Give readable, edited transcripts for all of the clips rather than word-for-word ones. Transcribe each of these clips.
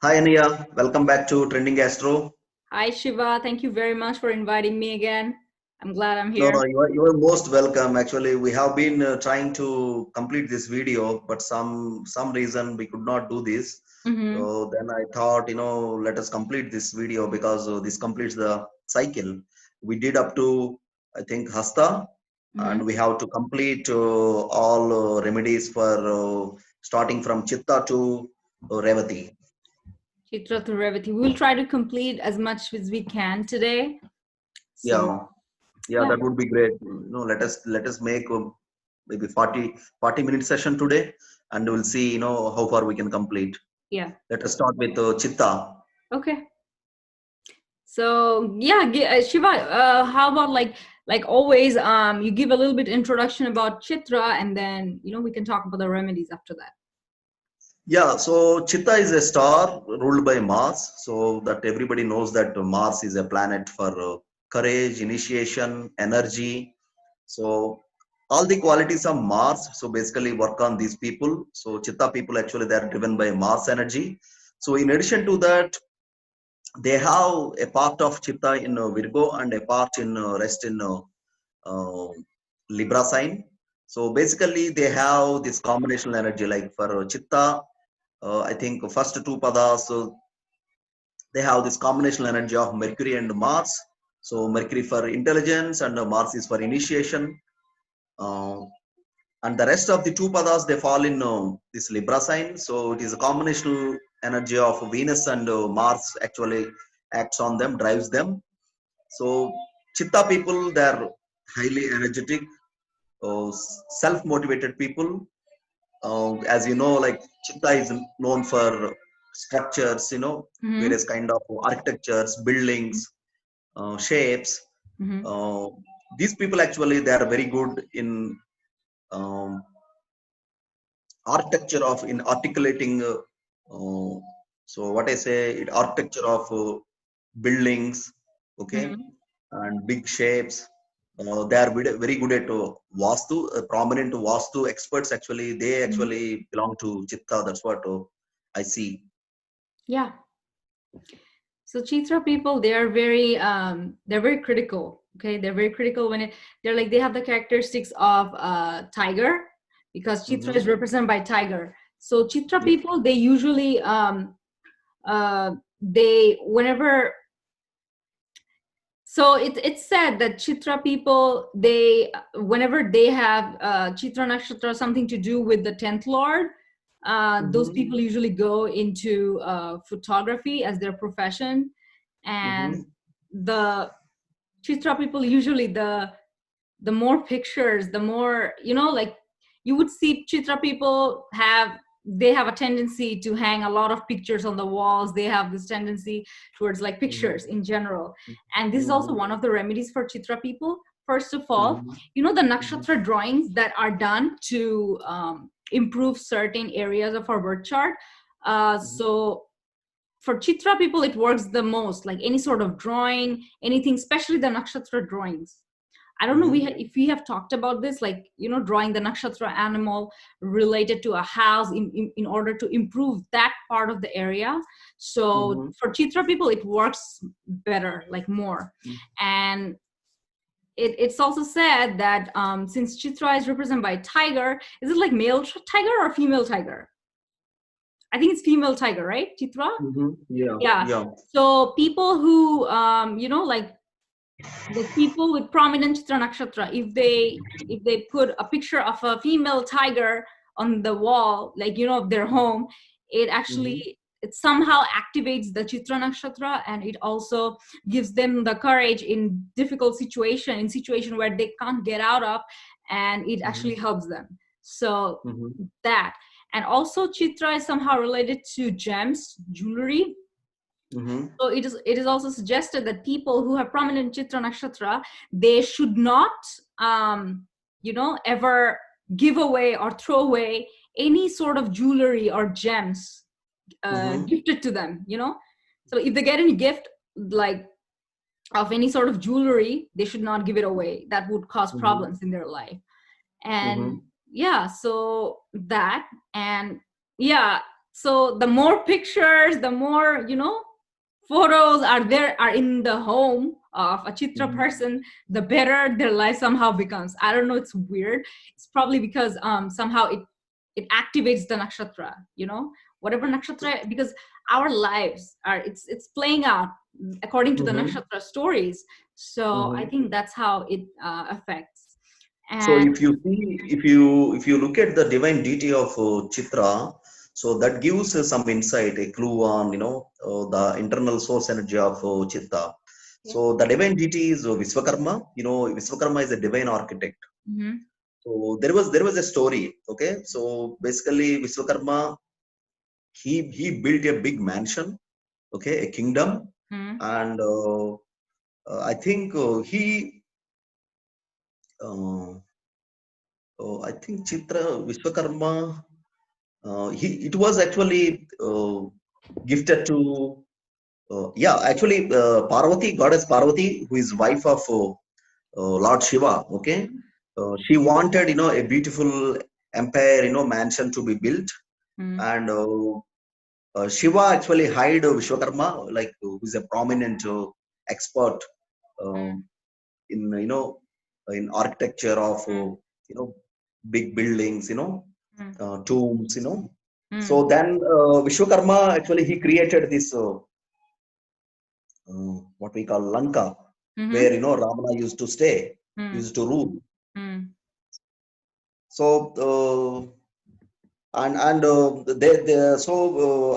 Hi Ania, welcome back to Trending Astro. Hi, Shiva. Thank you very much for inviting me again. I'm glad I'm No, here. no, you are most welcome. Actually, we have been trying to complete this video, but some reason we could not do this. Mm-hmm. So then I thought, let us complete this video because this completes the cycle. We did up to I think Hasta, and Mm-hmm. we have to complete all remedies for starting from Chitta to Revati. Chitra to Revati. We will try to complete as much as we can today. So, Yeah. Yeah, yeah, that would be great. Let us make maybe 40 minute session today, and we'll see how far we can complete. yeah. Let us start with Chitta. Okay. So, yeah, Shiva, how about like always, you give a little bit introduction about Chitra, and then we can talk about the remedies after that. Yeah, so Chitta is a star ruled by Mars, so that everybody knows that Mars is a planet for courage, initiation, energy. So all the qualities of Mars, so basically work on these people. So Chitta people actually they are driven by Mars energy. So in addition to that, they have a part of Chitta in Virgo and a part in rest in uh, Libra sign. So basically, they have this combinational energy. Like for Chitta, I think first two padas, so they have this combinational energy of Mercury and Mars. So Mercury for intelligence and Mars is for initiation. Uh, and the rest of the two padas they fall in this Libra sign. So it is a combinational energy of Venus and Mars actually acts on them, drives them. So Chitta people, they're highly energetic, self-motivated people. As you know, like Chitta is known for structures, Mm-hmm. various kind of architectures, buildings, shapes. Mm-hmm. Uh, these people actually they are very good in um, architecture of in articulating. Uh, so what I say, it architecture of buildings, okay, Mm-hmm. and big shapes. They are very good at Vastu, prominent Vastu experts. Actually, they Mm-hmm. actually belong to Chitta. That's what I see. Yeah. So Chitra people, they're very critical. Okay, they're very critical when they're like they have the characteristics of tiger, because Chitra is Hmm. represented by tiger. So Chitra Yep. people, they usually they whenever, so it's said that Chitra people, they whenever they have Chitra Nakshatra something to do with the 10th Lord, those Hmm. people usually go into photography as their profession. And Hmm. the Chitra people usually, the more pictures, the more, like you would see Chitra people they have a tendency to hang a lot of pictures on the walls. They have this tendency towards like pictures in general. And this is also Hmm. one of the remedies for Chitra people. First of all, Hmm. the Hmm. nakshatra drawings that are done to improve certain areas of our birth chart. So for Chitra people, it works the most, like any sort of drawing, anything, especially the nakshatra drawings. I don't know Hmm. if we have talked about this, like, drawing the nakshatra animal related to a house in order to improve that part of the area. So Hmm. for Chitra people, it works better, like more. And it's also said that since Chitra is represented by tiger, is it like male tiger or female tiger? I think it's female tiger, right? Chitra? Hmm. Yeah. Yeah. Yeah. So people who, like the people with prominent Chitra Nakshatra, if they put a picture of a female tiger on the wall, like of their home, it Hmm. actually, it somehow activates the Chitra Nakshatra, and it also gives them the courage in difficult situation, in situation where they can't get out of, and it actually Hmm. helps them. So Hmm. that, and also Chitra is somehow related to gems, jewelry. Hmm. So it is also suggested that people who have prominent Chitra Nakshatra, they should not, ever give away or throw away any sort of jewelry or gems Hmm. gifted to them. So if they get any gift, like of any sort of jewelry, they should not give it away. That would cause Hmm. problems in their life. And Hmm. yeah, so that, and yeah, So the more pictures, the more, photos are in the home of a Chitra Mhm. person, the better their life somehow becomes. I don't know, it's weird. It's probably because somehow it activates the nakshatra, whatever nakshatra, because our lives are, it's playing out according to the Mhm. nakshatra stories. So I Mhm. think that's how it affects. So And if you see, if you look at the divine deity of Chitra, so that gives some insight, a clue on the internal source energy of Chitta. yeah. So the divine deity is Vishwakarma. Vishwakarma is a divine architect. Hmm. So there was a story. Okay, so basically Vishwakarma, he built a big mansion. Okay, a kingdom, Hmm. and I think uh, I think Chitra Vishwakarma. It was actually gifted to actually Parvati, goddess Parvati, who is wife of Lord Shiva. Okay, she wanted a beautiful empire, mansion to be built, Hmm. and Shiva actually hired Vishwakarma, like who is a prominent expert uh, in in architecture of you know big buildings, Hmm. tombs, Hmm. So then Vishwakarma actually he created this what we call Lanka, Hmm. where Ravana used to stay, Hmm. used to rule. Hmm. So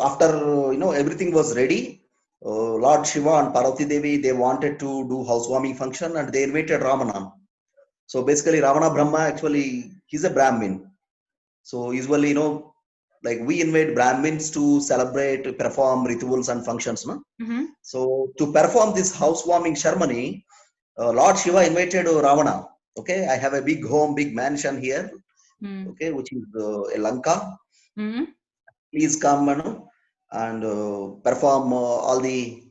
after everything was ready, Lord Shiva and Parvati Devi they wanted to do housewarming function and they invited Ravana. So basically Ravana Brahma actually he's a Brahmin. So usually like we invite Brahmins to celebrate, perform rituals and functions. No? Hmm. So to perform this housewarming ceremony, Lord Shiva invited Ravana. Okay, I have a big home, big mansion here. Hmm. Okay, which is a Lanka. Hmm. Please come, and perform all the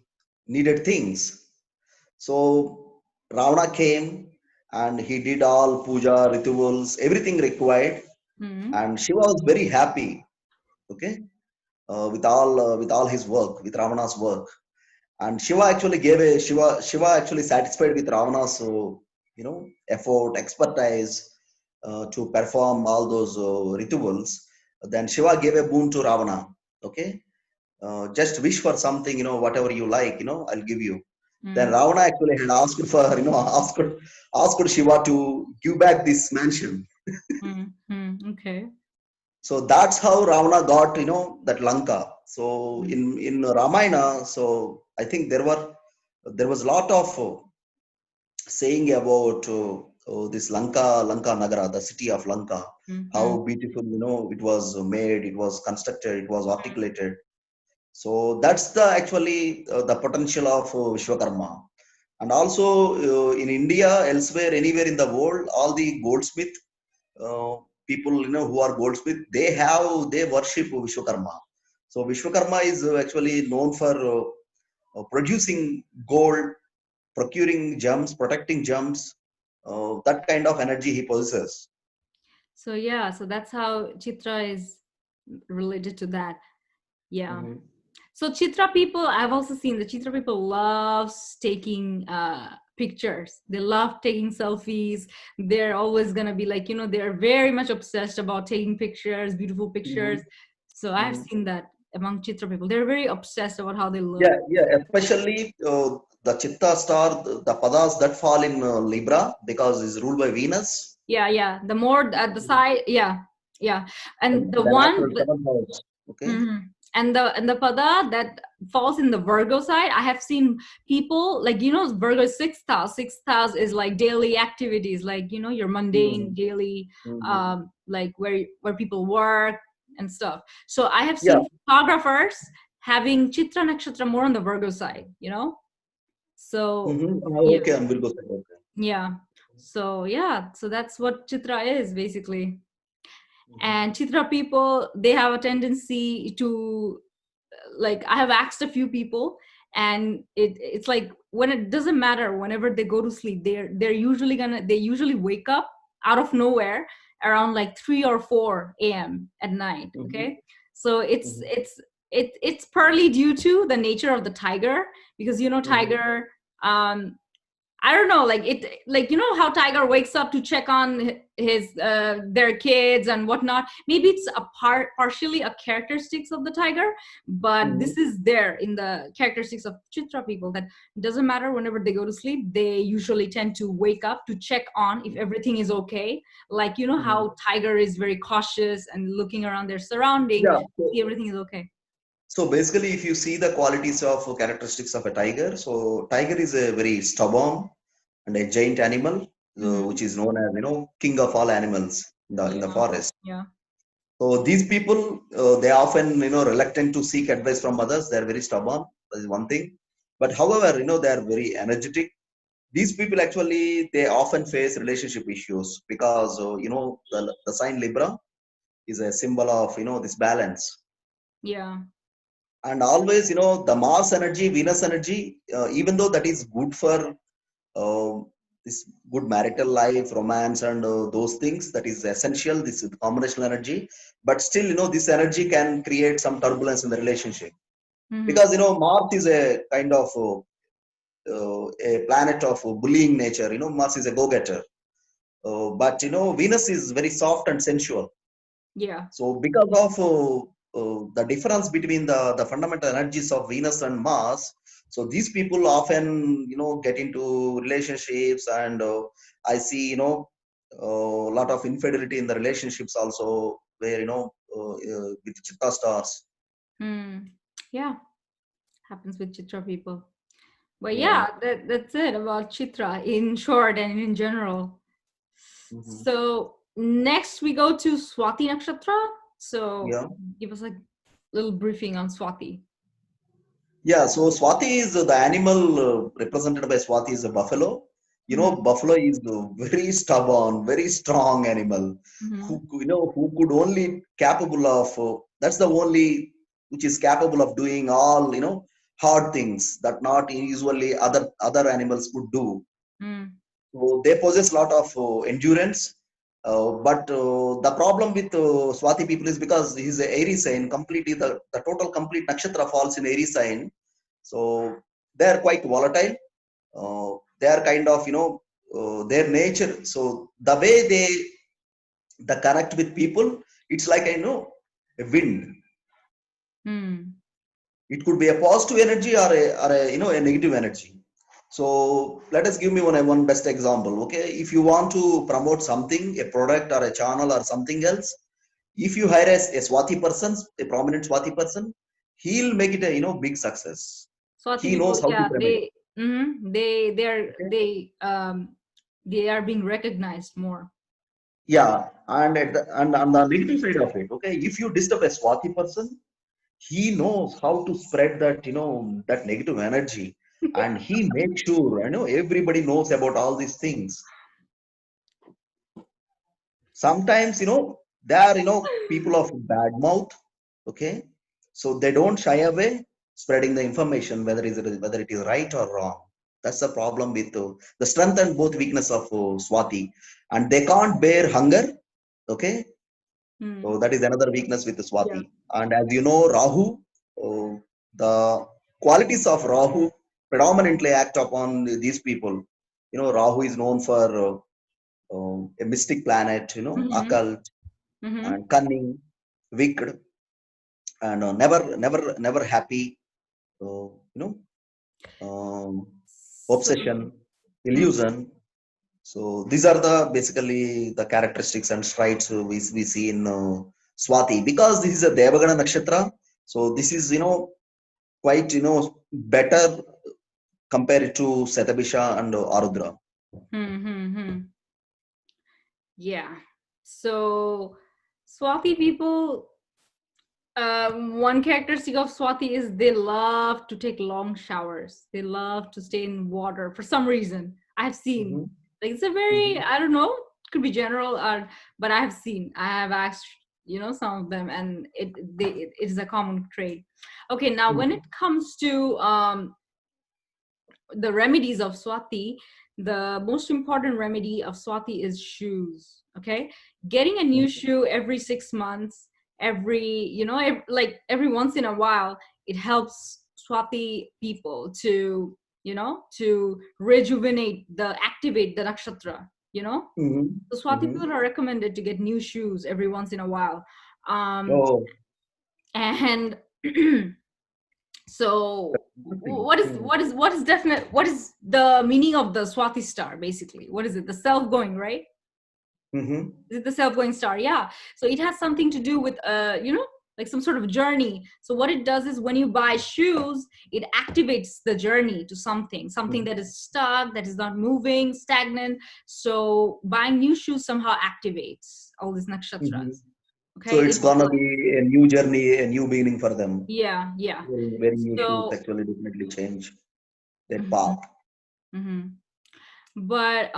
needed things. So Ravana came and he did all puja rituals, everything required, Hmm. and Shiva was very happy. Okay, with all his work, with Ravana's work. And Shiva actually satisfied with Ravana's effort, expertise to perform all those rituals. Then Shiva gave a boon to Ravana. Okay, just wish for something, whatever you like, I'll give you. Then Hmm. Ravana actually had asked for, asked Shiva to give back this mansion. Hmm. Hmm. Okay. So that's how Ravana got, that Lanka. So Hmm. in Ramayana, so I think there was a lot of saying about this Lanka Nagara, the city of Lanka, Hmm. how beautiful, it was made, it was constructed, it was articulated. So that's the actually the potential of Vishwakarma. And also in India, elsewhere, anywhere in the world, all the goldsmith uh, people who are goldsmith, they worship Vishwakarma. So Vishwakarma is actually known for producing gold, procuring gems, protecting gems, that kind of energy he possesses. So yeah, so that's how Chitra is related to that. Yeah. Mhm. So Chitra people, I've also seen the Chitra people loves taking pictures. They love taking selfies. They're always gonna be like, they're very much obsessed about taking pictures, beautiful pictures. Mhm. So I've Mhm. seen that among Chitra people. They're very obsessed about how they Yeah, look. yeah, especially the Chitta star, the padas that fall in Libra because it's ruled by Venus. Yeah, yeah. The more at the side, yeah, yeah. And the The one natural seventh house. Okay. Mhm. And the pada that falls in the Virgo side, I have seen people like Virgo is sixth house. Sixth house is like daily activities, like your mundane Mhm. daily, Mhm. like where people work and stuff. So I have Yeah. seen photographers having Chitra Nakshatra more on the Virgo side. So Mhm. yeah, Okay, and we'll go second. Okay. yeah. So yeah, so that's what Chitra is basically. Mhm. And Chitra people, they have a tendency to, like, I have asked a few people, and it's like, when it doesn't matter, whenever they go to sleep, they usually wake up out of nowhere around like 3 or 4 a.m. at night. Mhm. Okay, So it's partly due to the nature of the tiger, because tiger, I don't know, like how tiger wakes up to check on his their kids and whatnot. Maybe it's partially a characteristics of the tiger, but this is there in the characteristics of Chitra people, that it doesn't matter, whenever they go to sleep, they usually tend to wake up to check on if everything is okay. Like how tiger is very cautious and looking around their surrounding, Yeah. see everything is okay. So basically, if you see the qualities of characteristics of a tiger, so tiger is a very stubborn and a giant animal, which is known as king of all animals in the forest. Yeah. So these people, they often reluctant to seek advice from others. They are very stubborn. That is one thing. But however, they are very energetic. These people actually, they often face relationship issues because the sign Libra is a symbol of this balance. Yeah. And always the Mars energy, Venus energy, even though that is good for uh, this good marital life, romance, and those things, that is essential, this is combinational energy, but still this energy can create some turbulence in the relationship, because Mars is a kind of a planet of bullying nature. Mars is a go-getter, but Venus is very soft and sensual. Yeah. So because of the difference between the fundamental energies of Venus and Mars, so these people often get into relationships, and I see a lot of infidelity in the relationships also, where with Chitta stars. Yeah, happens with Chitra people. But Yeah. yeah, that's it about Chitra in short and in general. So next we go to Swati Nakshatra. So Yeah. give us a little briefing on Swati. Yeah, so Swati is the animal represented by Swati is a buffalo. Buffalo is a very stubborn, very strong animal who could only capable of, that's the only which is capable of doing all, hard things that not usually other animals could do. So they possess a lot of endurance. But the problem with Swati people is because he's a Aries sign, completely the total complete nakshatra falls in Aries sign. So they are quite volatile. They are kind of, their nature. So the way they connect with people, it's like, a wind. It could be a positive energy or a negative energy. So let us give me one best example. Okay, if you want to promote something, a product or a channel or something else, if you hire a Swati person, a prominent Swati person, he'll make it a big success. Swati He people, knows how to yeah, promote. they are being recognized more. Yeah, and on the negative side of it, okay, if you disturb a Swati person, he knows how to spread that that negative energy, and he makes sure everybody knows about all these things. Sometimes they are people of bad mouth, okay, so they don't shy away spreading the information, whether it is right or wrong. That's the problem with the strength and both weakness of Swati, and they can't bear hunger, okay. So that is another weakness with the Swati. And as you know, Rahu, the qualities of Rahu predominantly act upon these people. Rahu is known for a mystic planet, occult and cunning, wicked, and never happy. Um, Obsession, illusion. So these are the basically the characteristics and traits we see in Swati, because this is a Devagana nakshatra. So this is quite better compared to Satabisha and Arudra. Yeah. So Swati people, one characteristic of Swati is they love to take long showers. They love to stay in water for some reason. I've seen, like, it's a very, I don't know, could be general, but I have asked some of them, and it is a common trait. Okay, now when it comes to the remedies of Swati, the most important remedy of Swati is shoes. Okay, getting a new shoe every 6 months like every once in a while, it helps Swati people to, to rejuvenate, activate the nakshatra, Mm-hmm. So Swati Mm-hmm. people are recommended to get new shoes every once in a while. Oh, And so interesting. what is the meaning of the Swati star, basically? What is it? The self-going, right? Mm-hmm. Is it the self-going star? Yeah. So it has something to do with like some sort of journey. So what it does is when you buy shoes, it activates the journey to something that is stuck, that is not moving, stagnant. So buying new shoes somehow activates all these Mm-hmm. nakshatras. So Okay. it's gonna be a new journey, a new beginning for them. Yeah, yeah. Wearing new shoes So actually definitely change their mhm, path. mhm. But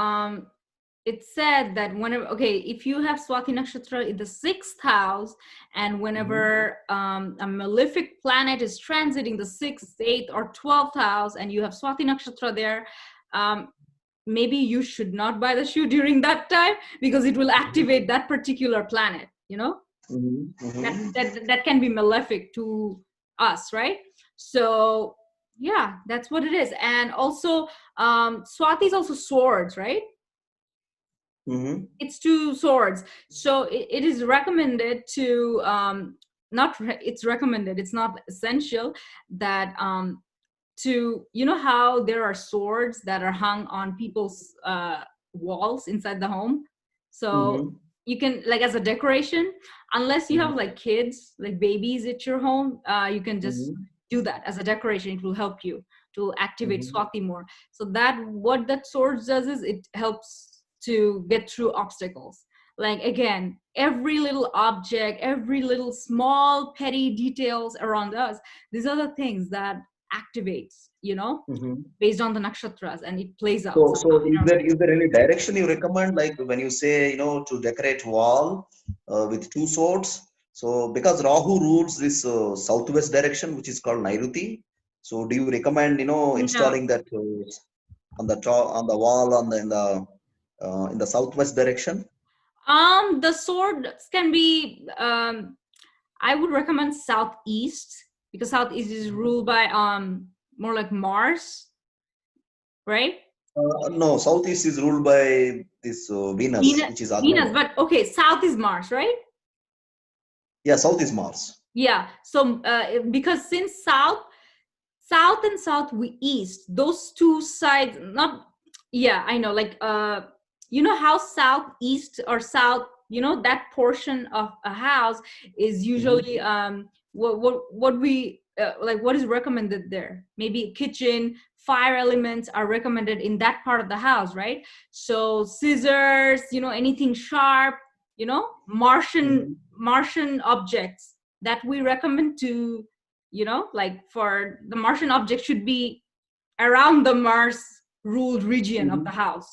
it said that whenever, okay, if you have Swati Nakshatra in the 6th house, and Mm-hmm. whenever a malefic planet is transiting the 6th, 8th, or 12th house, and you have Swati Nakshatra there, maybe you should not buy the shoe during that time, because it will activate that particular planet, Mm-hmm. Mm-hmm. that can be malefic to us, right? So yeah, that's what it is. And also Swati is also swords, right? Mm-hmm. It's 2 swords. So it is recommended to it's recommended, it's not essential, that to, how there are swords that are hung on people's walls inside the home. So Mm-hmm. you can, like, as a decoration, unless you have Mm-hmm. like kids, like babies at your home, you can just Mm-hmm. do that as a decoration. It will help you to activate Mm-hmm. Swati more. So that, what that sword does is it helps to get through obstacles. Like, again, every little object, every little small petty details around us, these are the things that activates, Mm-hmm. based on the nakshatras, and it plays out So somehow in our life. is there any direction you recommend, like when you say, to decorate wall with 2 swords? So because Rahu rules this southwest direction, which is called Nairuti. So do you recommend, No. installing that on the top, on the wall, on the in the southwest direction? The swords can be, I would recommend southeast, because southeast is ruled by more like Mars, right? No, southeast is ruled by this Venus, Venus, which is Venus, Agnya. but okay, south is Mars, right? Yeah, south is Mars. Yeah. So because since south and southeast, those 2 sides, not, yeah, I know, like how southeast or south, that portion of a house is Mm-hmm. usually what we like, what is recommended there. Maybe kitchen, fire elements are recommended in that part of the house, right? So scissors, anything sharp, Mm-hmm. Martian objects that we recommend to, like, for the Martian object should be around the Mars ruled region of the Mm-hmm. house.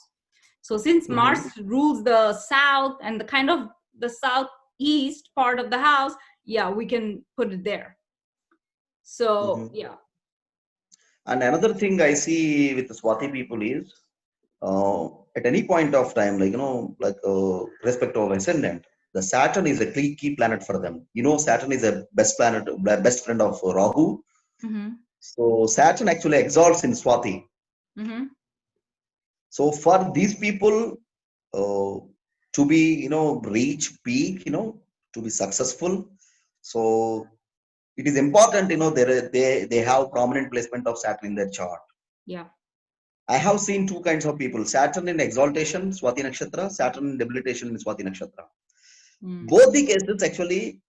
So since Mars Mm-hmm. rules the south and the kind of the southeast part of the house, yeah, we can put it there. So Mm-hmm. yeah. And another thing I see with the Swati people is at any point of time, like, respect of ascendant, the Saturn is a key planet for them. Saturn is a best planet, best friend of Rahu. Mm-hmm. So Saturn actually exalts in Swati. Mm-hmm. So for these people to be, reach peak, to be successful. So it is important, they have prominent placement of Saturn in their chart. Yeah. I have seen 2 kinds of people: Saturn in exaltation, Swati Nakshatra; Saturn in debilitation in Swati Nakshatra. Mm. Both the cases actually,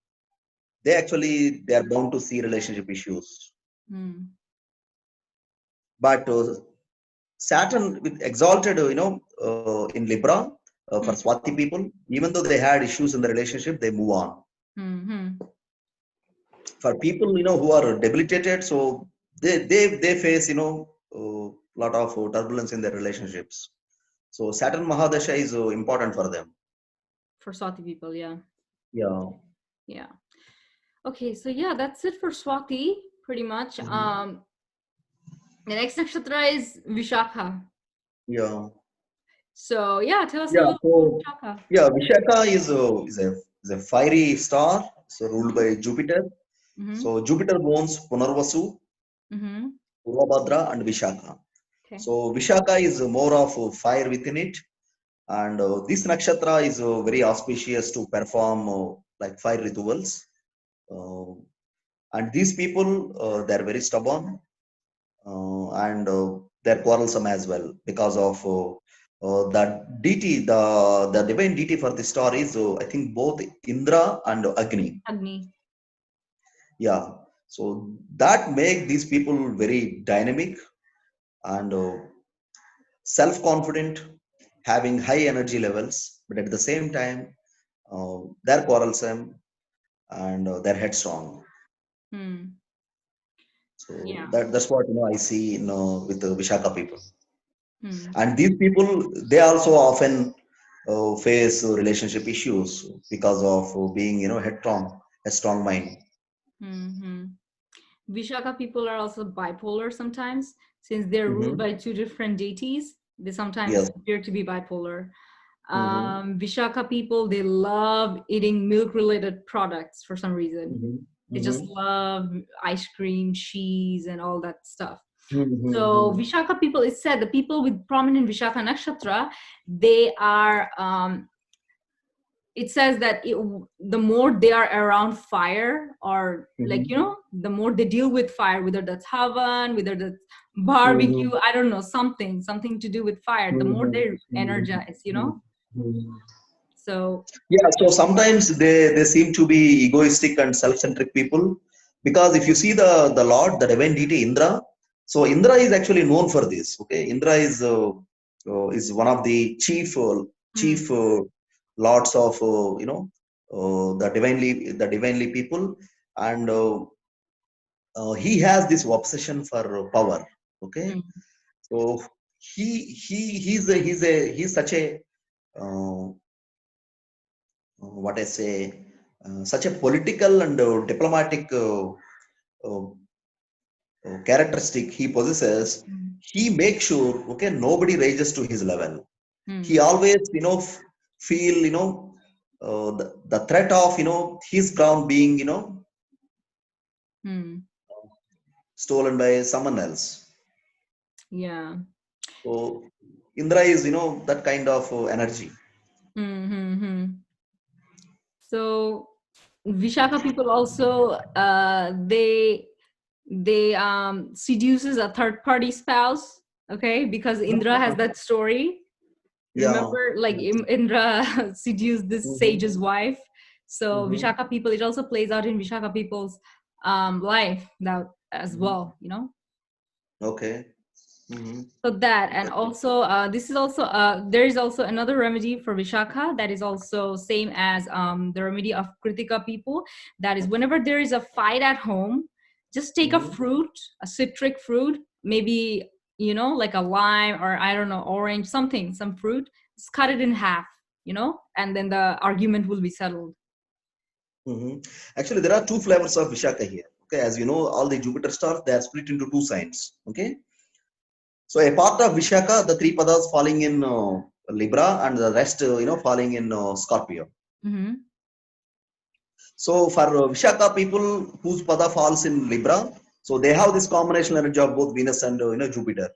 they are bound to see relationship issues. Mm. But Saturn with exalted, in Libra, for Mm. Swati people, even though they had issues in the relationship, they move on. Mm-hmm. For people, who are debilitated, so they face, lot of turbulence in their relationships. So Saturn Mahadasha is important for them. For Swati people, yeah. Yeah. Yeah. Okay, so yeah, that's it for Swati, pretty much. Mhm. The next nakshatra is Vishakha. Yeah. So yeah, tell us a Yeah. little So about Vishakha. yeah, Vishaka is a fiery star. so ruled by Jupiter. Mm-hmm. So Jupiter owns Punarvasu, Mm-hmm. Purvabhadra, and Vishaka. Okay. So Vishaka is more of fire within it, and this nakshatra is very auspicious to perform like fire rituals. Uh, and these people, they are very stubborn, and they're quarrelsome as well because of the deity, the divine deity for this star is I think both Indra and Agni. Agni. Yeah, so that make these people very dynamic and self-confident, having high energy levels, but at the same time, they're quarrelsome and they're headstrong. Hmm. So Yeah. that's what I see with the Vishaka people. Hmm. And these people, they also often face relationship issues because of being headstrong, a strong mind. Hmm. Vishaka people are also bipolar sometimes, since they're ruled Hmm. by two different deities. They sometimes Yes. appear to be bipolar. Hmm. Vishaka people, they love eating milk-related products for some reason. Hmm. They just Hmm. love ice cream, cheese, and all that stuff. So Hmm. Vishaka people, it's said the people with prominent Vishaka nakshatra, they are. It says that the more they are around fire, or like Hmm. the more they deal with fire, whether that's havan, whether that's barbecue, Hmm. I don't know, something to do with fire, the more they're Hmm. energized. Hmm. So Yeah, so sometimes they seem to be egoistic and self-centric people because if you see the Lord, the divine deity Indra, so Indra is actually known for this. Okay, Indra is one of the mm, chief lords of the divinely people, and he has this obsession for power. Okay, mm, so he's such a uh, what I say, such a political and diplomatic uh, characteristic he possesses. mm, He makes sure, okay, nobody raises to his level. He mm, always, feel, the threat of, his crown being, mm. stolen by someone else. Yeah. So Indra is, that kind of energy. Mm-hmm. So Vishaka people also they seduces a third party spouse, okay, because Indra has that story. Yeah. Remember, like Indra seduced this Mm-hmm. sage's wife. So Mm-hmm. Vishaka people, it also plays out in Vishaka people's life now as Mm-hmm. well. Okay. Mm-hmm. So that, and Exactly. also this is also there is also another remedy for Vishaka that is also same as the remedy of Kritika people. That is, whenever there is a fight at home, just take a Mm-hmm. fruit, a citric fruit, maybe like a lime, or I don't know, orange, something, some fruit. Just cut it in half, and then the argument will be settled. Mm-hmm. Actually, there are two flavors of Vishaka here. Okay, as you know, all the Jupiter stars they are split into two signs. Okay, so a part of Vishaka, the three padas falling in Libra, and the rest, falling in Scorpio. Mm-hmm. So for Vishaka people whose pada falls in Libra, so they have this combination energy of both Venus and Jupiter.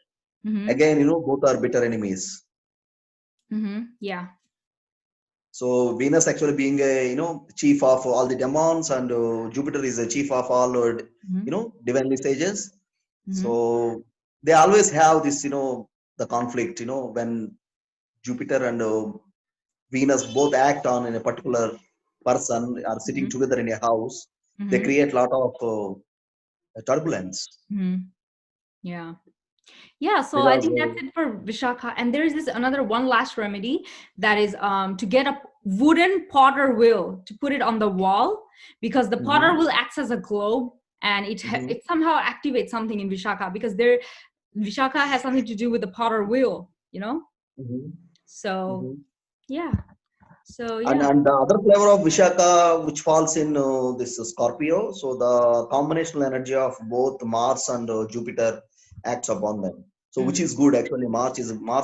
Mm-hmm. Again, both are bitter enemies. Mm-hmm. Yeah. So Venus actually being a chief of all the demons, and Jupiter is a chief of all Mm-hmm. divinely sages. Mm-hmm. So they always have this the conflict when Jupiter and Venus both act on in a particular person are sitting Mm-hmm. together in a house. They Mm-hmm. create a lot of turbulence Mm-hmm. Yeah. Yeah, so I because think that's it for Vishaka. And there's this another one last remedy, that is to get a wooden potter wheel to put it on the wall, because the potter mhm, will act as a globe, and mhm, it somehow activates something in Vishaka, because Vishaka has something to do with the potter wheel. mhm, So mhm. yeah. So And yeah. and the other flavor of Vishaka, which falls in this Scorpio, so the combinational energy of both Mars and Jupiter acts upon them. So which Mm. is good actually. Mars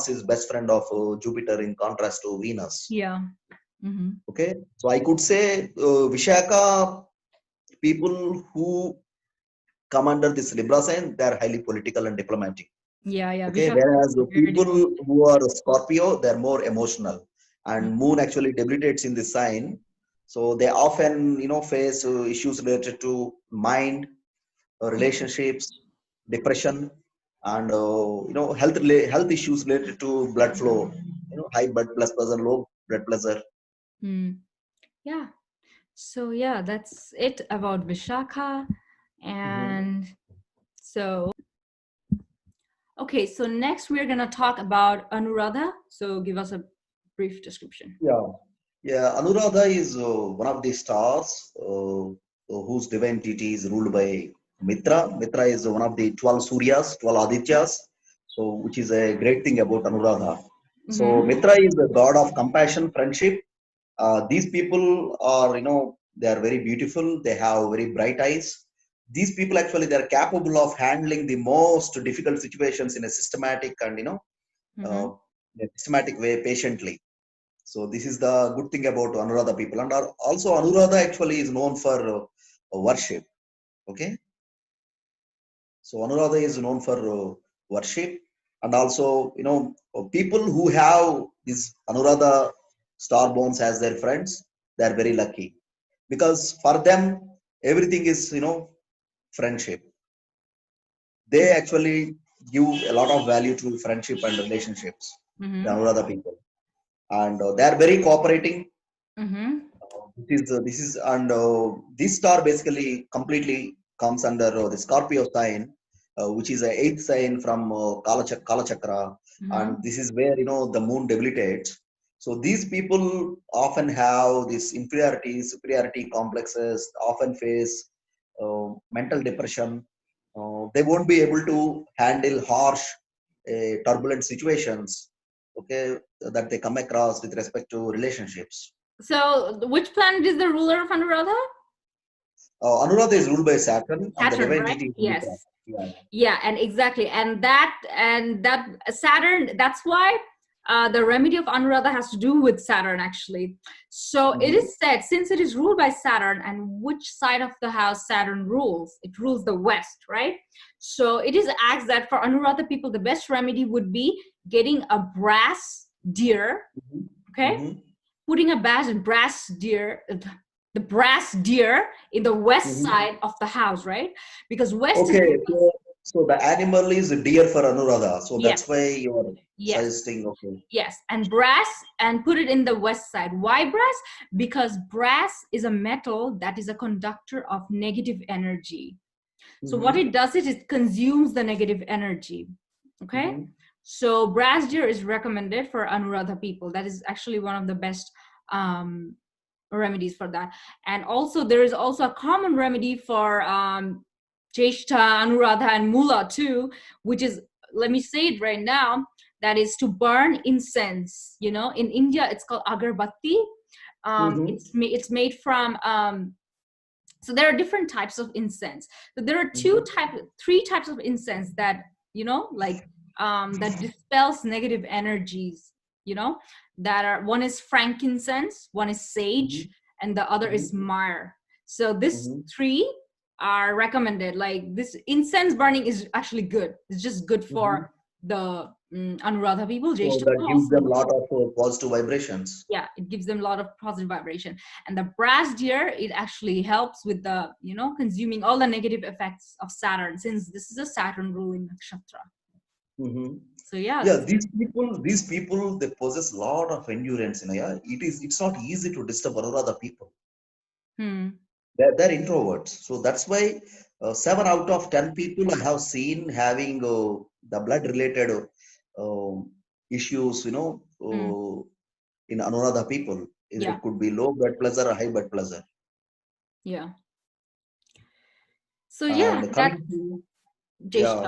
is best friend of Jupiter in contrast to Venus. Yeah. Okay, so I could say Vishaka people who come under this Libra sign, they are highly political and diplomatic. Yeah, Okay, Vishaka whereas is the very people diplomatic. who are Scorpio, they're more emotional, Mm. and Moon actually debilitates in this sign, so they often face issues related to mind, relationships, depression, and health issues related to blood flow, high blood pressure, low blood pressure. Mm. Yeah. So yeah, that's it about Vishaka. Mhm. And so okay, so next we're gonna talk about Anuradha. So give us a brief description. Yeah, yeah. Anuradha is one of the stars whose divine deity is ruled by Mitra. Mitra is one of the 12 Suryas, 12 Adityas. So, which is a great thing about Anuradha. So, Mm-hmm. Mitra is the god of compassion, friendship. These people are, they are very beautiful. They have very bright eyes. These people actually they are capable of handling the most difficult situations in a systematic and Mm-hmm. uh, in a systematic way, patiently. So this is the good thing about Anuradha people, and also Anuradha actually is known for worship. Okay, so Anuradha is known for worship, and also people who have these Anuradha star bones as their friends, they are very lucky because for them everything is friendship. They actually give a lot of value to friendship and relationships. The Mm-hmm. Anuradha people, and they are very cooperating. Mm-hmm. This is and this star basically completely comes under the Scorpio sign, which is a eighth sign from Kala Chakra, and Mm-hmm. this is where the moon debilitates. So these people often have this superiority complexes, often face mental depression. They won't be able to handle harsh, turbulent situations. Okay, that they come across with respect to relationships. So which planet is the ruler of Anuradha? Anuradha is ruled by Saturn, and the Saturn, divine right? deity is Mitra. Yes. Yeah. Yeah, and exactly, and that Saturn. That's why the remedy of Anuradha has to do with Saturn, actually. So it Mm-hmm. is said, since it is ruled by Saturn, and which side of the house Saturn rules? It rules the west, right? So it is asked that for Anuradha people, the best remedy would be getting a brass deer. Okay, Mm-hmm. putting a brass deer, the brass deer in the west Mm-hmm. side of the house, right? Because west is Okay, so the animal is deer for Anuradha, so that's yes, why you're yes, suggesting. Okay. yes, and brass, and put it in the west side. Why brass? Because brass is a metal that is a conductor of negative energy. So what Mm-hmm. it does is it consumes the negative energy. Okay, Mm-hmm. so brass deer is recommended for Anuradha people. That is actually one of the best um, remedies for that. And also there is also a common remedy for Jeshta, Anuradha, and Moola too, which is, let me say it right now, that is to burn incense. In India it's called agarbatti. Mm-hmm. It's made from so there are different types of incense. So there are Mm-hmm. three types of incense that like that dispels negative energies. You know that are, one is frankincense, one is sage, and the other Mm-hmm. is myrrh. So this Mm-hmm. three are recommended. Like this incense burning is actually good. It's just good Mm-hmm. for the Anuradha people. So Jeshta that people gives also them a good. lot of positive vibrations. Yeah, it gives them a lot of positive vibration. And the brass deer, it actually helps with the consuming all the negative effects of Saturn, since this is a Saturn ruling nakshatra. Mm-hmm. So yeah, Yeah, these people, they possess a lot of endurance. Yeah, it's not easy to disturb Anuradha people. hmm, They're introverts, so that's why 7 out of 10 people I have seen having the blood related issues, hmm, in Anuradha people. yeah, It could be low blood pressure or high blood pressure. yeah. So yeah, And that's yeah,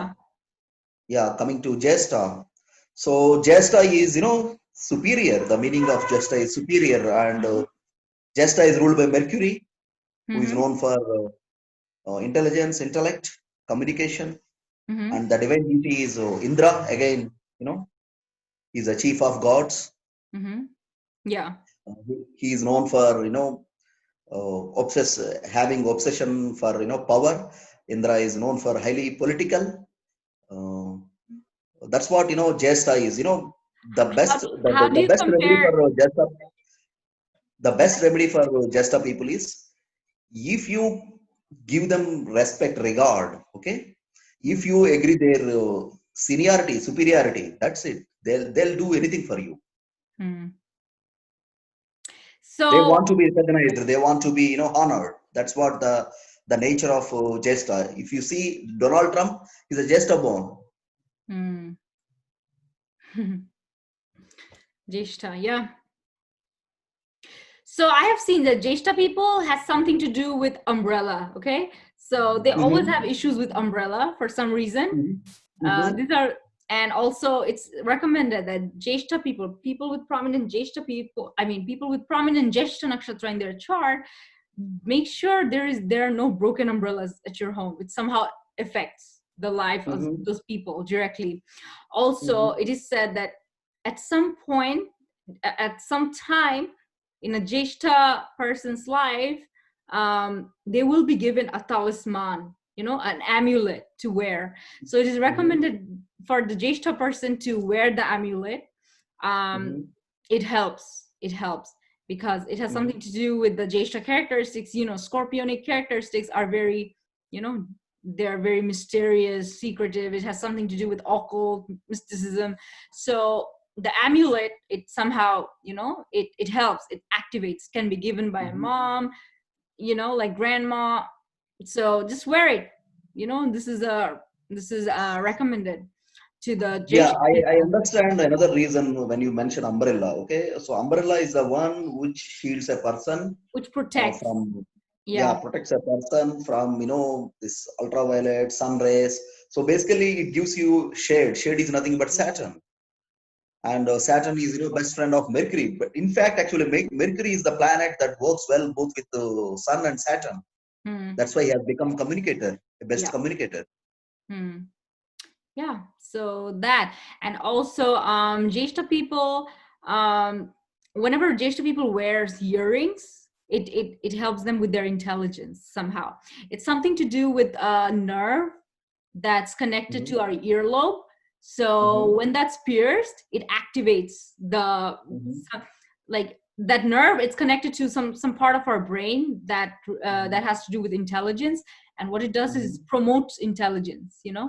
Jeshta. coming to Jesta. So Jesta is, superior. The meaning of Jesta is superior, and Jesta is ruled by Mercury, who is Mm-hmm, known for intelligence, intellect, communication, mm-hmm, and the divine deity is Indra. Again, he's a chief of gods. mm-hmm. Yeah. He is known for having obsession for power. Indra is known for highly political. Uh, that's what Jesta is. The How best do, how do the you best remedy compare? for Jesta people is, if you give them respect, regard, okay, if you agree their seniority, superiority, that's it. They'll do anything for you. Hmm. They So want to be recognized. They want to be honored. That's what the nature of Jesta. If you see Donald Trump, he's a Jesta born. hmm. Jeshta, yeah. So I have seen that Jeshta people has something to do with umbrella. Okay, so they always have Mm-hmm. issues with umbrella for some reason. Mm-hmm. These are, and also it's recommended that Jeshta people with prominent Jeshta people, I mean people with prominent Jeshta Nakshatra in their chart, make sure there are no broken umbrellas at your home. It somehow affects the life of Mm-hmm. those people directly. Also, Mm-hmm. it is said that at some point, at some time in a Jeshta person's life, they will be given a talisman, an amulet to wear. So it is Mm-hmm. recommended for the Jeshta person to wear the amulet. Um, Mm-hmm. it helps. It helps because it has something to do with the Jeshta characteristics. Scorpionic characteristics are very, they're very mysterious, secretive. It has something to do with occult mysticism. So the amulet, it somehow, it helps, it activates, can be given by a Mm-hmm. mom, like grandma. So just wear it. This is recommended to the Yeah, Jeshta I people, understand another reason when you mention umbrella. Okay, so umbrella is the one which shields a person which protects. from, yeah, Yeah. protects a person from this ultraviolet sun rays. So basically, it gives you shade. Shade is nothing but Saturn, and Saturn is best friend of Mercury. But in fact, actually, Mercury is the planet that works well both with the Sun and Saturn. Hmm. That's why he has become communicator, a best Yeah. communicator. Hmm. Yeah, so that, and also Jeshta people, whenever Jeshta people wears earrings, it helps them with their intelligence somehow. It's something to do with a nerve that's connected Mm-hmm. to our earlobe. So Mm-hmm. when that's pierced, it activates the, Mm-hmm. like that nerve. It's connected to some part of our brain that Mm-hmm. that has to do with intelligence, and what it does is Mm-hmm. promotes intelligence. Mm-hmm.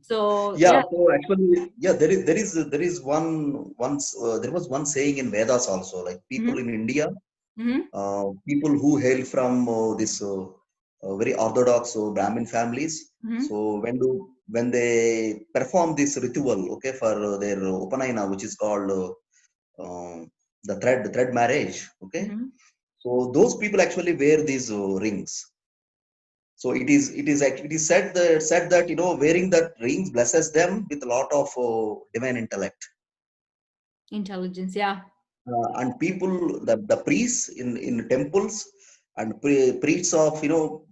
So Yeah, yeah. so actually, yeah, there is there was one saying in Vedas also, like people Hmm. in India, Hmm. people who hail from this very orthodox Brahmin families. Hmm. So when they perform this ritual, okay, for their upanayana, which is called the thread marriage, okay. Hmm. So those people actually wear these rings. So it is said that wearing that rings blesses them with a lot of divine intellect. Intelligence, yeah. And people, the priests in temples and priests of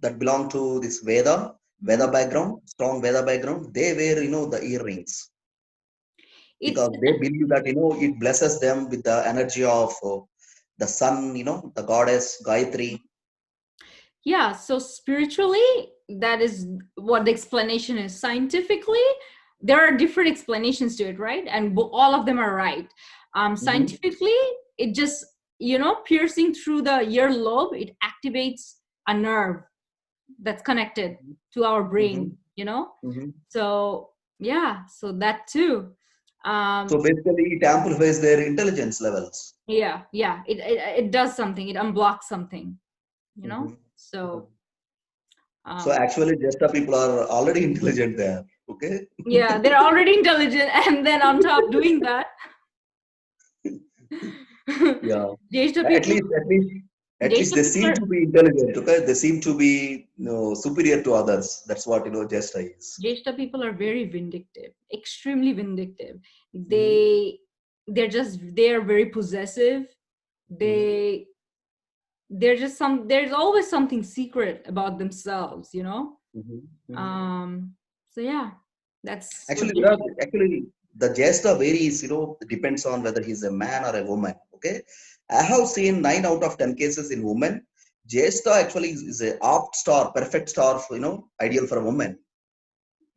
that belong to this Veda Hmm. background, strong Veda background, they wear the earrings It's because they believe that it blesses them with the energy of the sun, the goddess Gayatri. yeah. So spiritually, that is what the explanation is. Scientifically, there are different explanations to it, right? And all of them are right. Mm-hmm. Scientifically, it just piercing through the earlobe, it activates a nerve that's connected to our Mm-hmm. brain. Mm-hmm. So yeah, so that too. So um basically, it amplifies their intelligence levels. yeah, it does something, it unblocks something, Mm-hmm. so So um actually, Jesta people are already intelligent there. Okay. yeah, they're already intelligent, and then on top doing that, Yeah. Jeshta At people least, at least, at least Jeshta they people seem are to be intelligent. Okay. They seem to be superior to others. That's what Jesta is. Jeshta people are very vindictive, extremely vindictive. Mm-hmm. They're very possessive. Mm-hmm. they there's always something secret about themselves. Mm-hmm. Mm-hmm. um so yeah, that's what Actually, Jeshta. actually the Jesta varies. Depends on whether he's a man or a woman. Okay. I have seen 9 out of 10 cases in women. Jesta actually is a opt star, perfect star, for, ideal for a woman.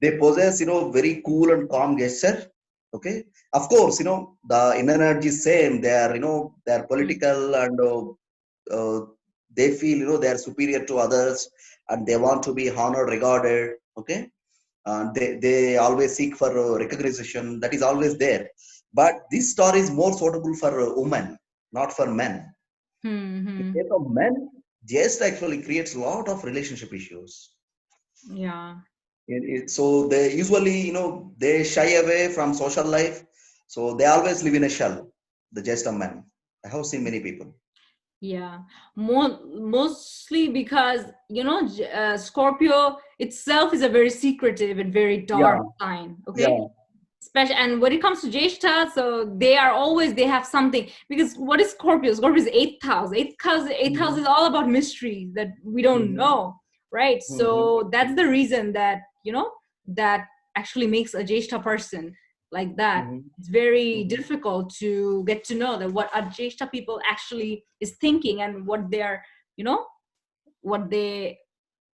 They possess, very cool and calm gesture. Okay. Of course, the inner energy is same. They are, they are political and they feel, they are superior to others and they want to be honored, regarded. Okay. They always seek for recognition. That is always there. But this star is more suitable for women, not for men. In Mm-hmm. case of men, jest actually creates a lot of relationship issues. Yeah. So they usually, they shy away from social life. So they always live in a shell, the jest of men. I have seen many people. Yeah, mostly because Scorpio itself is a very secretive and very dark Yeah, sign. Okay, yeah. especially, and when it comes to Jeshta, so they have something, because what is Scorpio? Scorpio is 8th house. 8th house is Mhm, all about mysteries that we don't mhm, know, right? mhm, So that's the reason that that actually makes a Jeshta person like that. mhm, It's very mhm, difficult to get to know that what a Jeshta people actually is thinking, and what they're what they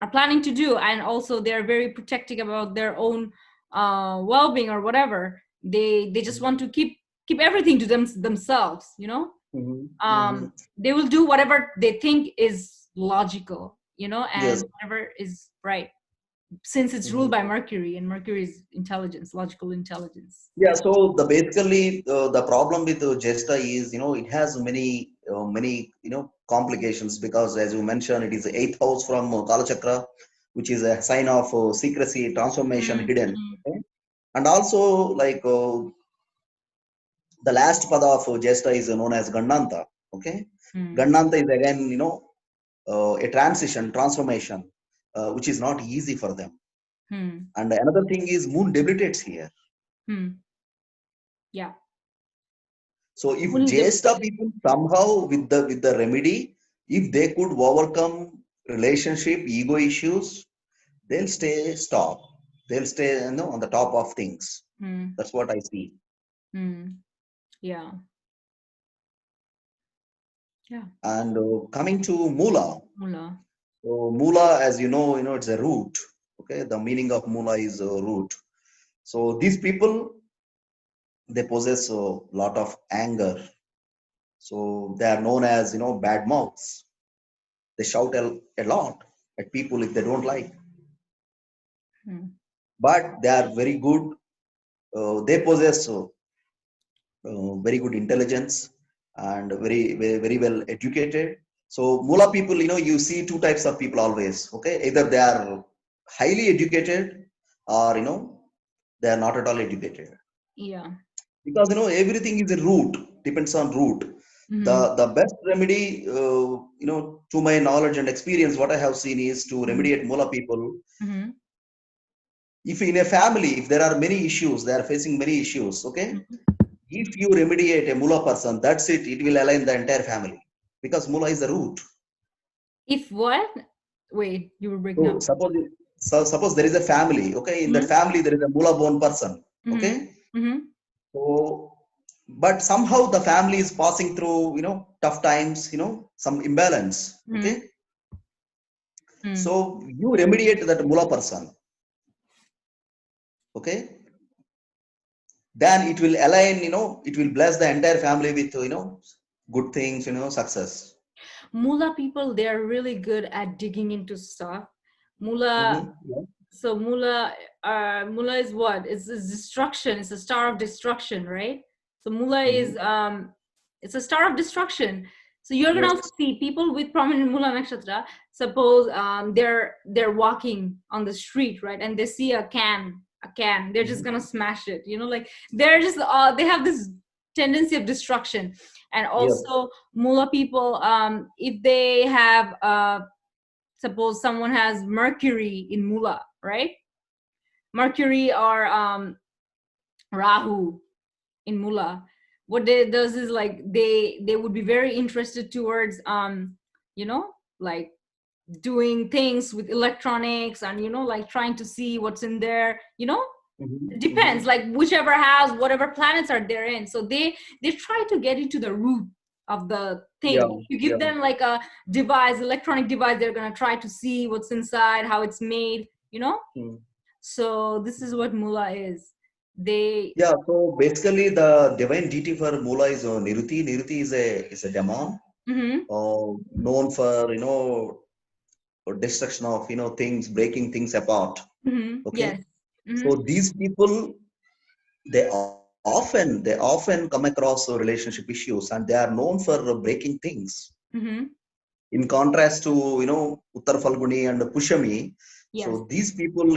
are planning to do, and also they're very protective about their own well-being or whatever. They just want to keep everything to themselves. mhm, mhm. They will do whatever they think is logical, Yes. and whatever is right, since it's ruled Mhm. by Mercury, and Mercury is intelligence, logical intelligence. Yeah, so the basically the problem with the Jesta is, it has many complications because as you mentioned, it is the 8th house from Kala Chakra, which is a sign of secrecy, transformation, hidden. Mm-hmm. Okay? And also like the last pada of Jesta is known as Gandanta. Okay, Gandanta is again a transition, transformation, which is not easy for them. Mm-hmm. And another thing is Moon debilitates here. Yeah. So if Moon is Jesta debilitated. people somehow with the remedy, if they could overcome relationship ego issues, they'll stay top. They'll stay on the top of things. Mm. That's what I see. Yeah. Yeah. And coming to Moola, Moola. so Moola, as it's a root. Okay, the meaning of Moola is root. So these people they possess a lot of anger. So they are known as bad mouths. They shout a lot at people if they don't like. Mm. But they are very good. They possess very good intelligence and very well educated. So Mula people, you see two types of people always. Okay, either they are highly educated or they are not at all educated. Yeah. Because everything is a root, depends on root. Mm-hmm. The best remedy, to my knowledge and experience, what I have seen is to remediate Mula people. Mm-hmm. If in a family, if there are many issues, they are facing many issues, okay? If you remediate a Mula person, that's it. It will align the entire family because Mula is the root. If what? Wait, you were breaking So up. suppose there is a family, okay? In that Mm-hmm. family, there is a Mula born person, Mm-hmm. okay? Mm-hmm. So, but somehow the family is passing through, tough times, some imbalance, okay? Mm-hmm. So you remediate that Mula person, okay? Then it will align, it will bless the entire family with, good things, success. Moola people, they're really good at digging into stuff. Moola, Yeah. so Moola is what? It's destruction. It's a star of destruction, right? So Moola Mhm. is it's a star of destruction. So you're gonna also Yes. see people with prominent Moola nakshatra. Suppose they're walking on the street, right, and they see a can. They're just Mhm. gonna smash it. Like they're just they have this tendency of destruction. And Yes. also Moola people, if they have suppose someone has Mercury in Moola, right? Mercury or Rahu in Moola. What they does is like they would be very interested towards you know like doing things with electronics, and like trying to see what's in there. Mhm. It depends, Mhm. like whichever house, whatever planets are there in. So they try to get into the root of the Yeah, thing. You yeah. give them like a device, electronic device, they're going to try to see what's inside, how it's made, you know. Hmm. So this is what Moola is. They Yeah, so basically the divine deity for Moola is Niruti. Niruti is a demon, Mhm. known for destruction of things, breaking things apart. Mhm. Okay, Yes. Mhm. so these people they often come across relationship issues, and they are known for breaking things. Mhm. In contrast to Uttar Falguni and Pushami, Yes. so these people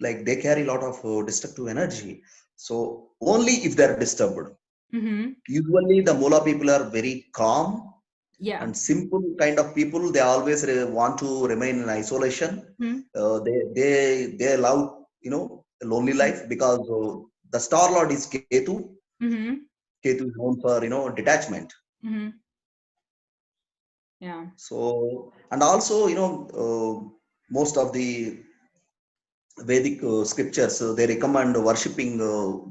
like they carry a lot of destructive energy. So only if they are disturbed. Mhm. Usually, the Moola people are very calm Yeah. and simple kind of people. They always want to remain in isolation. Mhm. They love a lonely life because the star lord is Ketu. Mhm. Ketu is known for detachment. Mhm. Yeah. So and also most of the Vedic scriptures, they recommend worshipping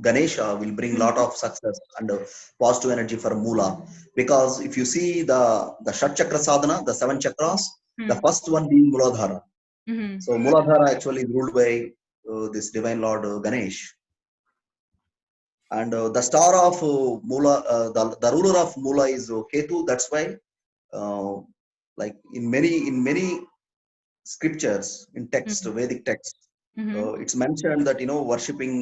Ganesha will bring lot Mhm. of success and positive energy for Moola. Because if you see the Shat Chakra sadhana, the seven chakras, the Mhm. first one being Mooladhara. Mhm. So Mooladhara actually is ruled by this divine Lord Ganesh. And the star of Moola, the ruler of Moola is Ketu. That's why, uh, like in many scriptures, in text, Mhm. Vedic text, Mhm. it's mentioned that worshipping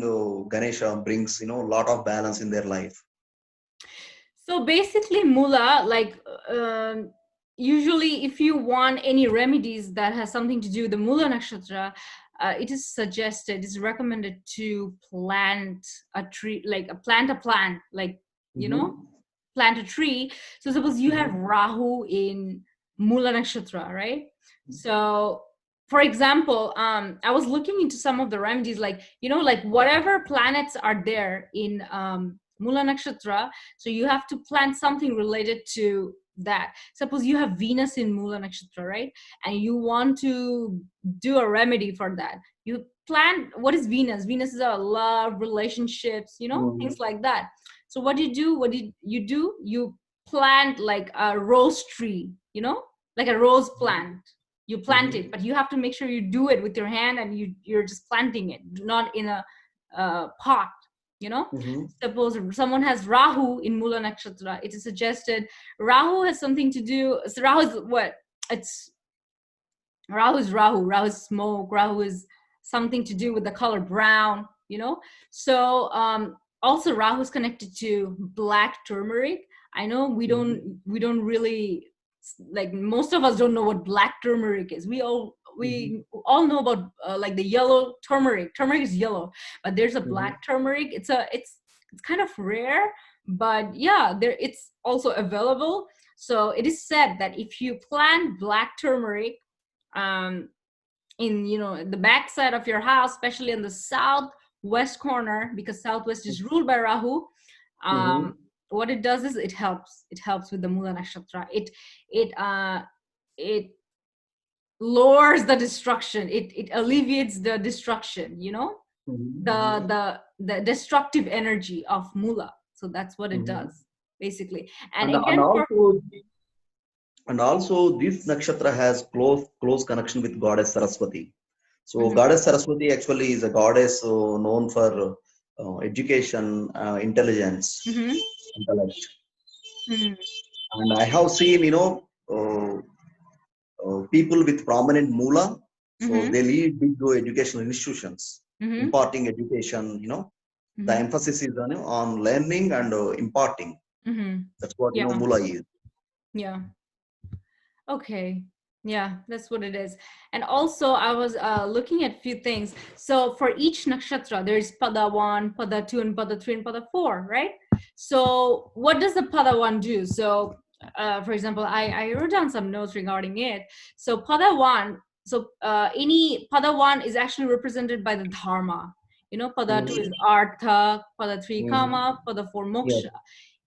Ganesha brings lot of balance in their life. So basically, Moola, like usually, if you want any remedies that has something to do with the Moola Nakshatra, it is suggested, it's recommended to plant a tree, like plant a plant, like you know, Hmm. plant a tree. So suppose you have Hmm. Rahu in Moola Nakshatra, right? So for example, I was looking into some of the remedies, like like whatever planets are there in Moola Nakshatra, so you have to plant something related to that. Suppose you have Venus in Moola Nakshatra, right? And you want to do a remedy for that. You plant, what is Venus? Venus is a love, relationships, Hmm. things like that. So what you do, you plant like a rose tree, like a rose plant. You plant it, Hmm. but you have to make sure you do it with your hand, and you're just planting it, not in a pot, you know Hmm. suppose someone has Rahu in Moola Nakshatra, it is suggested. Rahu has something to do, so Rahu is what, it's Rahu is smoke. Rahu is something to do with the color brown, so also Rahu is connected to black turmeric. I know we don't really, like, most of us don't know what black turmeric is. Hmm. We all know about like the yellow turmeric. Turmeric is yellow, but there's a Hmm. black turmeric. It's kind of rare, but yeah, it's also available. So it is said that if you plant black turmeric um, in the back side of your house, especially in the southwest corner, because southwest is ruled by Rahu. Hmm. um, what it does is it helps with the Moola Nakshatra. It lowers the destruction. It alleviates the destruction, Hmm. the destructive energy of Moola. So that's what it Hmm. does basically. And and again, for also this nakshatra has close connection with goddess Saraswati. So Mhm, goddess Saraswati actually is a goddess known for education, intelligence, mhm, intellect. mhm, And I have seen, people with prominent moola. So mhm, they lead big educational institutions, mhm, imparting education. The mhm, emphasis is on learning and imparting. mhm. That's what Yeah, moola is. yeah. Okay. Yeah, that's what it is. And also, I was looking at a few things. So for each nakshatra, there's pada 1, pada 2, and pada 3, and pada 4, right? So what does the pada 1 do? So, for example, I wrote down some notes regarding it. So pada 1, any pada 1 is actually represented by the dharma. Pada 2 is Mhm. artha, pada 3 Mhm. kama, pada 4 Yes. moksha.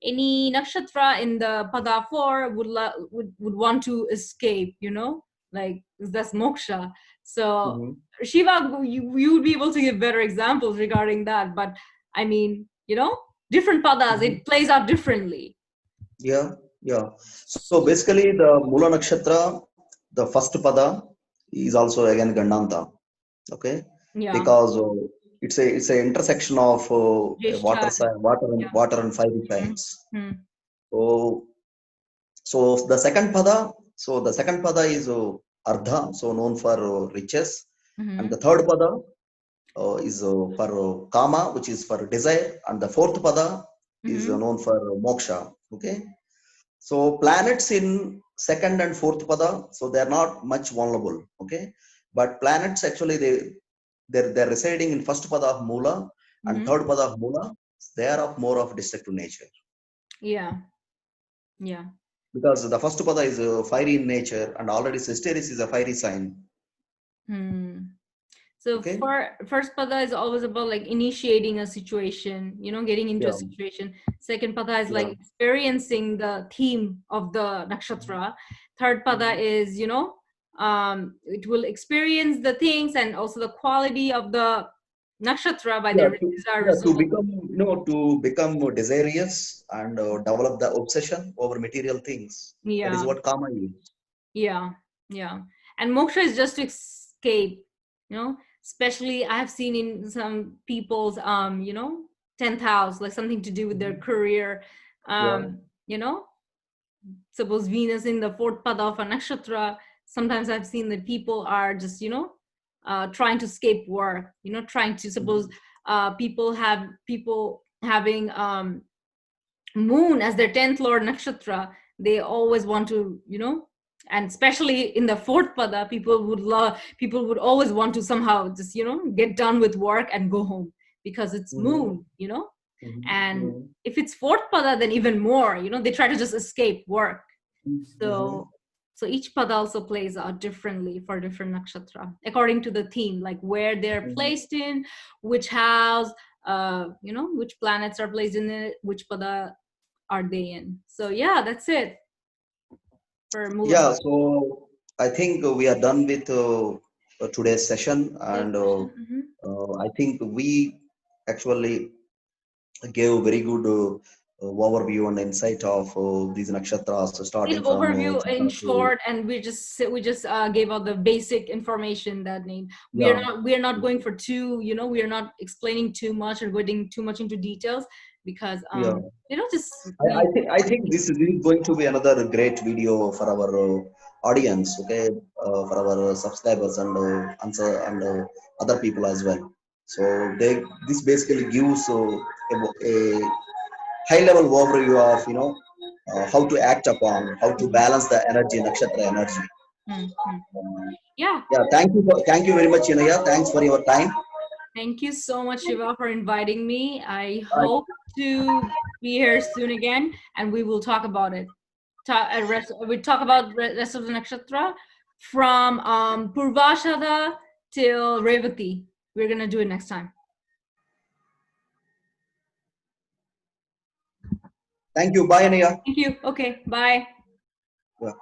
Any nakshatra in the pada 4 would want to escape, like that's moksha. So Mhm. Shiva, you would be able to give better examples regarding that, but I mean, different padas, Mhm. it plays out differently. Yeah. Yeah. So basically, the Moola Nakshatra, the first pada is also again Gandanta. Okay, Yeah. because it's a intersection of a water Jeshta. sign, water and fire signs. Mm-hmm. So so the second pada is Ardha, so known for riches, and Mm-hmm. the third pada is for Kama, which is for desire, and the fourth pada is Mm-hmm. known for moksha. Okay. So planets in second and fourth pada, so they are not much vulnerable. Okay, but planets actually they're residing in first pada of Moola and Mm-hmm. third pada of Moola. They are of more of destructive nature Yeah. Yeah. because the first pada is fiery in nature, and already Sisteris is a fiery sign. Hmm. So Okay, for first pada is always about like initiating a situation, getting into a yeah, situation. Second pada is like yeah. experiencing the theme of the nakshatra. Third pada Mhm. is, it will experience the things and also the quality of the nakshatra by Yeah, their yeah, to result. become, to become desirous and develop the obsession over material things. That is Yeah. what karma is. Yeah, yeah. And moksha is just to escape, especially I have seen in some people's 10th house, like something to do with their Mhm. career. Yeah, You know, suppose Venus in the fourth pada of a nakshatra. Sometimes I've seen that people are just, trying to escape work, trying to suppose Mhm. people having moon as their 10th lord nakshatra. They always want to, and especially in the fourth pada, people would always want to somehow just, get done with work and go home because it's Mhm. moon, Mhm. and Mhm. if it's fourth pada, then even more, they try to just escape work. Mhm. So each pada also plays out differently for different nakshatra according to the theme, like where they're Mhm. placed in, which house, which planets are placed in it, which pada are they in. So yeah, that's it for Moola. Yeah, so I think we are done with today's session, Today's and session. Mhm. I think we actually gave a very good overview and insight of these nakshatras, In starting from overview, in Chitra to short, and we just gave out the basic information that need. We are yeah. not we are not going for too, we are not explaining too much or going too much into details because Yeah. just I, I we think I think this is going to be another great video for our audience, okay, for our subscribers and answer and other people as well. So this basically gives a high level overview of how to act upon, how to balance the energy, nakshatra energy. Mhm. Um, Yeah. yeah, thank you very much, Inaya. Thanks for your time. Thank you so much, Shiva, for inviting me. I Uh, hope to be here soon again, and we will talk about it. We talk about rest of the nakshatra from Purvashada till Revati. We're gonna do it next time. Thank you. Bye, Inaya. Thank you. Okay. Bye. Yeah.